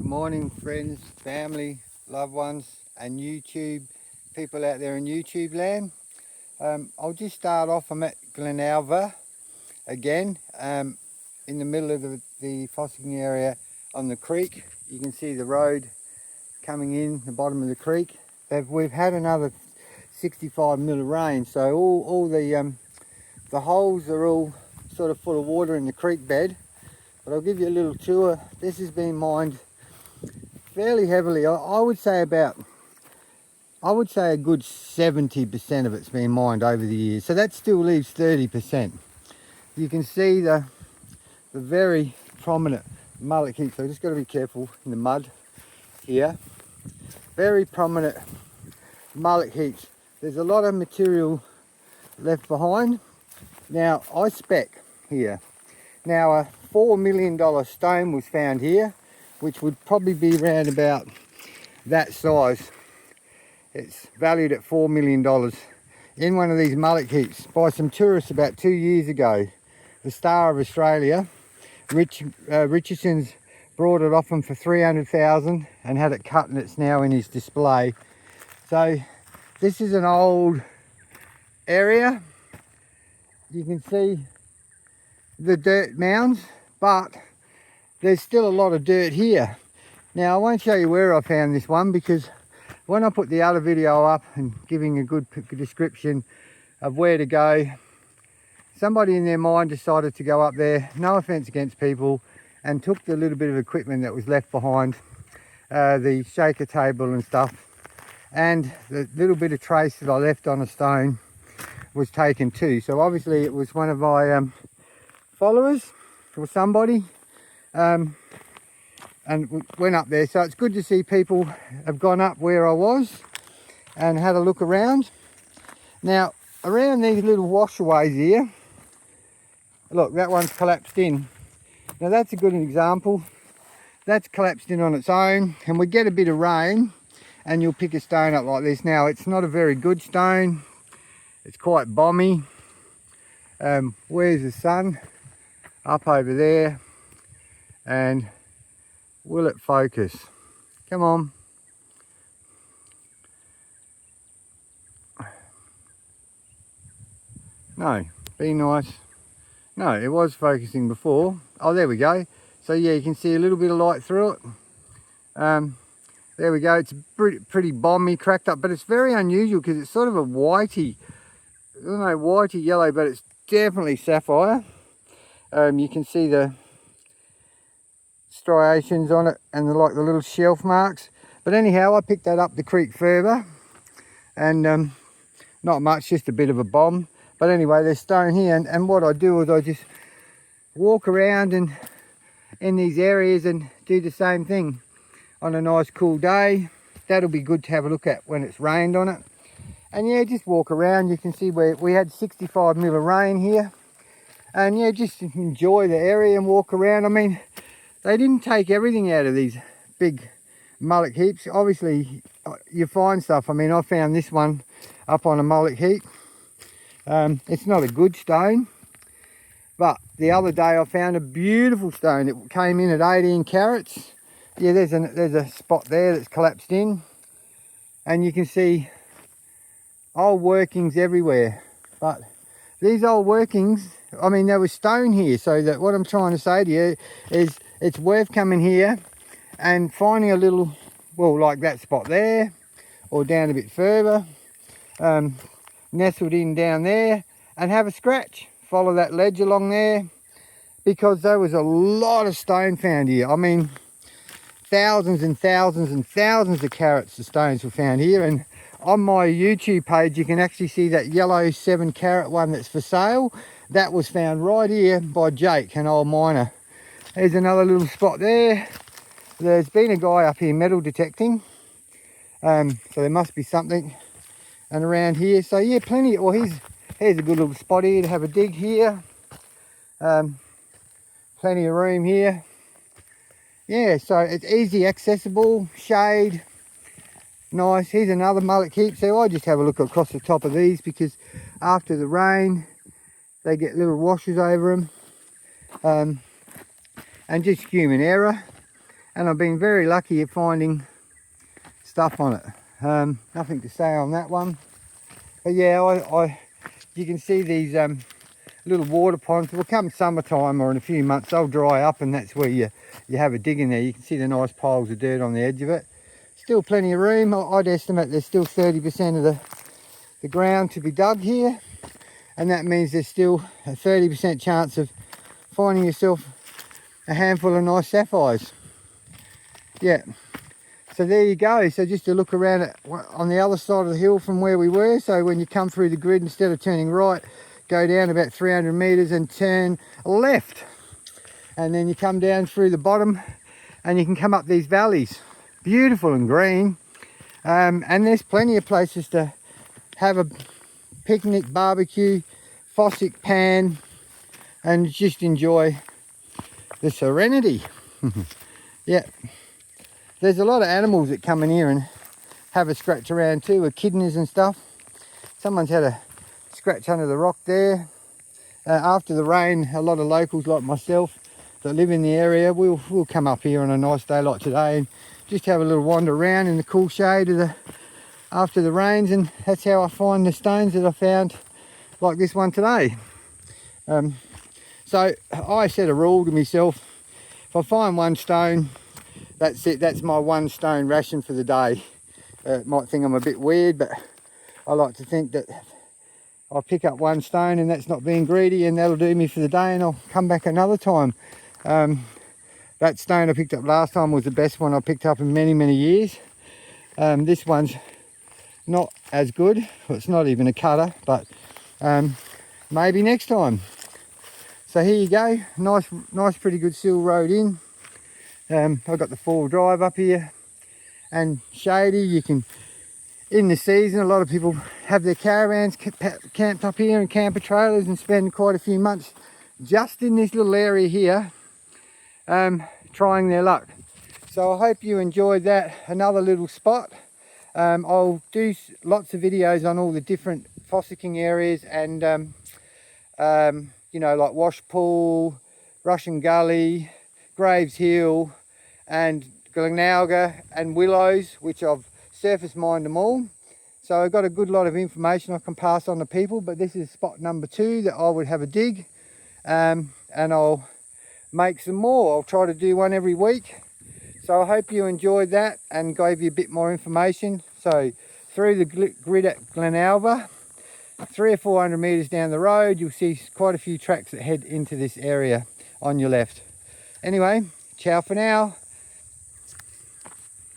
morning, friends, family, loved ones, and YouTube people out there in YouTube land. I'll just start off. I'm at Glenalva again, in the middle of the fossing area on the creek. You can see the road coming in the bottom of the creek. We've had another 65 mil of rain, so all the holes are all sort of full of water in the creek bed. But I'll give you a little tour. This has been mined fairly heavily. I would say a good 70% of it's been mined over the years. So that still leaves 30%. You can see the very prominent mullock heap. So I've just got to be careful in the mud here. Very prominent mullock heaps. There's a lot of material left behind. Now I spec here. Now a $4 million stone was found here, which would probably be around about that size. It's valued at $4 million in one of these mullock heaps by some tourists about 2 years ago. The Star of Australia, Richardson's brought it off him for $300,000 and had it cut, and it's now in his display. So this is an old area. You can see the dirt mounds, but there's still a lot of dirt here. Now I won't show you where I found this one, because when I put the other video up and giving a good description of where to go, somebody in their mind decided to go up there, no offense against people, and took the little bit of equipment that was left behind, the shaker table and stuff, and the little bit of trace that I left on a stone was taken too. So obviously it was one of my followers or somebody, and went up there. So it's good to see people have gone up where I was and had a look around. Now around these little washaways here, look, that one's collapsed in. Now that's a good example. That's collapsed in on its own, and we get a bit of rain and you'll pick a stone up like this. Now it's not a very good stone, it's quite bomby. Where's the sun? Up over there. And will it focus? Come on. No, be nice. No, it was focusing before. Oh, there we go. So yeah, you can see a little bit of light through it. There we go. It's pretty bomby, cracked up, but it's very unusual because it's sort of a whitey, I don't know, whitey yellow, but it's definitely sapphire. You can see the striations on it and the little shelf marks. But anyhow, I picked that up the creek further, and not much, just a bit of a bomb. But anyway, there's stone here, and what I do is I just walk around and in these areas and do the same thing on a nice cool day. That'll be good to have a look at when it's rained on it. And yeah, just walk around. You can see where we had 65 mil of rain here, and yeah, just enjoy the area and walk around. I mean, they didn't take everything out of these big mullock heaps. Obviously you find stuff. I mean, I found this one up on a mullock heap. It's not a good stone, but the other day I found a beautiful stone. It came in at 18 carats. Yeah, there's a spot there that's collapsed in, and you can see old workings everywhere. But these old workings, I mean, there was stone here. So that what I'm trying to say to you is it's worth coming here and finding a little, well, like that spot there, or down a bit further, nestled in down there, and have a scratch. Follow that ledge along there, because there was a lot of stone found here. I mean, thousands and thousands and thousands of carats of stones were found here. And on my YouTube page, you can actually see that yellow 7 carat one that's for sale. That was found right here by Jake, an old miner. There's another little spot there. There's been a guy up here metal detecting, so there must be something. And around here, so yeah, plenty. Well, here's a good little spot here to have a dig here. Plenty of room here. Yeah, so it's easy accessible, shade, nice. Here's another mullock heap. So I just have a look across the top of these, because after the rain they get little washes over them, and just human error. and I've been very lucky at finding stuff on it. Nothing to say on that one, but yeah, you can see these little water ponds. Will come summertime or in a few months they'll dry up, and that's where you have a dig in there. You can see the nice piles of dirt on the edge of it. Still plenty of room. I'd estimate there's still 30% of the ground to be dug here, and that means there's still a 30% chance of finding yourself a handful of nice sapphires. Yeah, so there you go. So just to look around at on the other side of the hill from where we were. So when you come through the grid, instead of turning right, go down about 300 meters and turn left, and then you come down through the bottom and you can come up these valleys, beautiful and green. And there's plenty of places to have a picnic, barbecue, fossick pan, and just enjoy the serenity. Yeah, there's a lot of animals that come in here and have a scratch around too, echidnas and stuff. Someone's had a scratch under the rock there. After the rain, a lot of locals like myself that live in the area will come up here on a nice day like today and just have a little wander around in the cool shade of after the rains, and that's how I find the stones that I found like this one today. So I set a rule to myself: if I find one stone, that's it. That's my one stone ration for the day. Might think I'm a bit weird, but I like to think that I'll pick up one stone and that's not being greedy, and that'll do me for the day, and I'll come back another time. That stone I picked up last time was the best one I picked up in many years. This one's not as good. Well, it's not even a cutter, but maybe next time. So here you go, nice pretty good sill road in. I've got the 4-wheel drive up here and shady. You can, in the season, a lot of people have their caravans camped up here and camper trailers and spend quite a few months just in this little area here, trying their luck. So I hope you enjoyed that, another little spot. I'll do lots of videos on all the different fossicking areas, and you know, like Washpool, Russian Gully, Graves Hill and Glenalga and Willows, which I've surface mined them all. So I've got a good lot of information I can pass on to people, but this is spot number 2 that I would have a dig, and I'll make some more. I'll try to do one every week. So I hope you enjoyed that and gave you a bit more information. So through the grid at Glenalga, 300 or 400 meters down the road, you'll see quite a few tracks that head into this area on your left. Anyway, ciao for now.